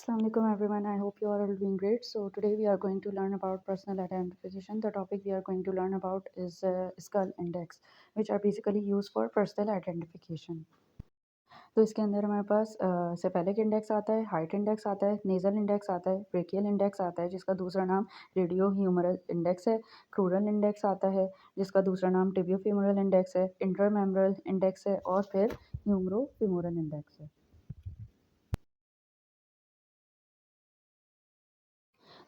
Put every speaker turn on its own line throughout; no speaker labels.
Assalamu alaikum everyone. I hope you are all doing great. So today we are going to learn about personal identification. The topic we are going to learn about is skull index, which are basically used for personal identification. तो इसके अंदर हमारे पास cephalic index आता है, height index आता है, nasal index आता है, ब्रेकियल इंडेक्स आता है जिसका दूसरा नाम रेडियो ह्यूमरल इंडेक्स है, क्रूरल इंडेक्स आता है जिसका दूसरा नाम टिबियो फीमोरल इंडेक्स है, इंटरमेमोरल इंडेक्स है और फिर ह्यूमरो फीमोरल इंडेक्स है।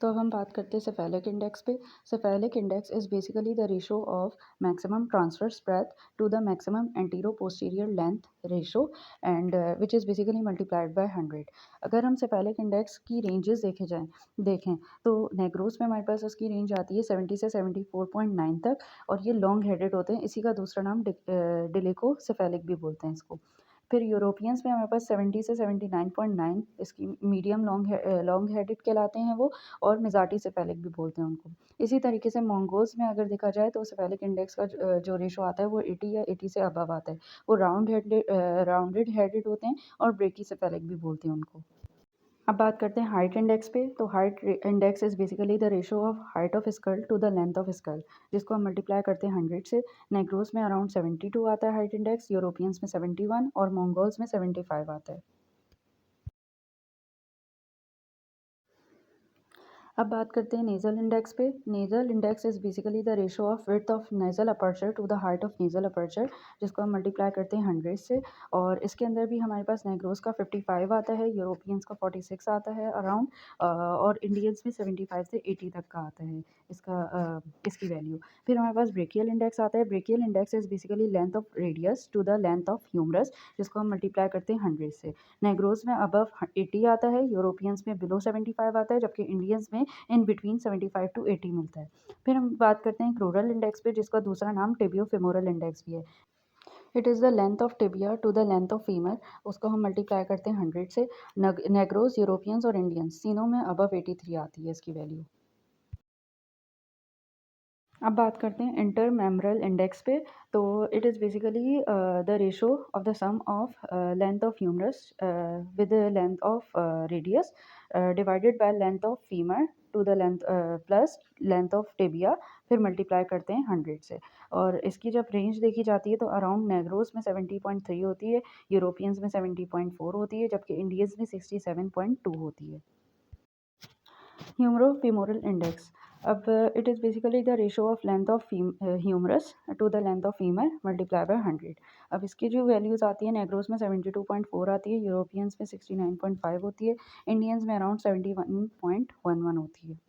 तो अब हम बात करते हैं सेफेलिक इंडेक्स पे। Cephalic index is basically the ratio of maximum transverse breadth to the maximum antero posterior length ratio and which is basically multiplied by 100। अगर हम सेफेलिक इंडेक्स की रेंजेस देखें तो नेग्रोस में हमारे पास उसकी रेंज आती है 70 से 74.9 तक और ये लॉन्ग हेडेड होते हैं। इसी का दूसरा नाम डिलेको सेफेलिक भी बोलते हैं इसको। फिर यूरोपियंस में हमारे पास 70 से 79.9 इसकी मीडियम लॉन्ग हेडेड कहलाते हैं वो, और मिज़ाटी सेफेलिक भी बोलते हैं उनको। इसी तरीके से मंगोल्स में अगर देखा जाए तो सेफेलिक इंडेक्स का जो रेशो आता है वो 80 या 80 से अबव आता है। वो राउंडेड हेडेड होते हैं और ब्रेकी सेफेलिक भी बोलते हैं उनको। अब बात करते हैं हाइट इंडेक्स पे। तो height index is basically the ratio of height of skull to the length of skull, जिसको हम मल्टीप्लाई करते हैं 100 से। नेग्रोस में अराउंड 72 आता है हाइट इंडेक्स, यूरोपियंस में 71 और मंगोल्स में 75 आता है। अब बात करते हैं नेज़ल इंडेक्स पे। Nasal index is basically the ratio of width of nasal aperture to the height of nasal aperture, जिसको हम मल्टीप्लाई करते हैं 100 से। और इसके अंदर भी हमारे पास नेग्रोस का 55 आता है, यूरोपियंस का 46 आता है अराउंड, और इंडियंस में 75 से 80 तक का आता है इसकी वैल्यू। फिर हमारे पास ब्रेकियल इंडेक्स आता है। Brachial index is basically length of radius to the length of humerus, जिसको हम मल्टीप्लाई करते हैं 100 से। नेग्रोस में अबव 80 आता है, यूरोपियंस में बिलो 75 आता है, जबकि इंडियंस में इन बिटवीन 75 टू 80 मिलता है। फिर हम बात करते हैं क्रूरल इंडेक्स पे, जिसका दूसरा नाम टिबियो फेमोरल इंडेक्स भी है। It is the length of tibia to the length of femur, उसको हम मल्टीप्लाई करते हैं 100 से। नेग्रोस, यूरोपियंस और इंडियंस तीनों में अबव 83 आती है इसकी वैल्यू। अब बात करते हैं इंटरमेमोरल इंडेक्स पे। तो it is basically the ratio of the sum of length of humerus with length of radius divided by length of femur to the length plus length of tibia, फिर मल्टीप्लाई करते हैं 100 से। और इसकी जब रेंज देखी जाती है तो अराउंड नेग्रोस में 70.3 होती है, यूरोपियंस में 70.4 होती है, जबकि इंडियंस में 67.2 होती है। Humerofemoral index. अब it is basically the ratio of length of humerus to the length of femur multiply by 100। अब इसकी जो वैल्यूज़ आती है, नेग्रोस में 72.4 आती है, यूरोपियंस में 69.5 होती है, इंडियंस में अराउंड 71.11 होती है।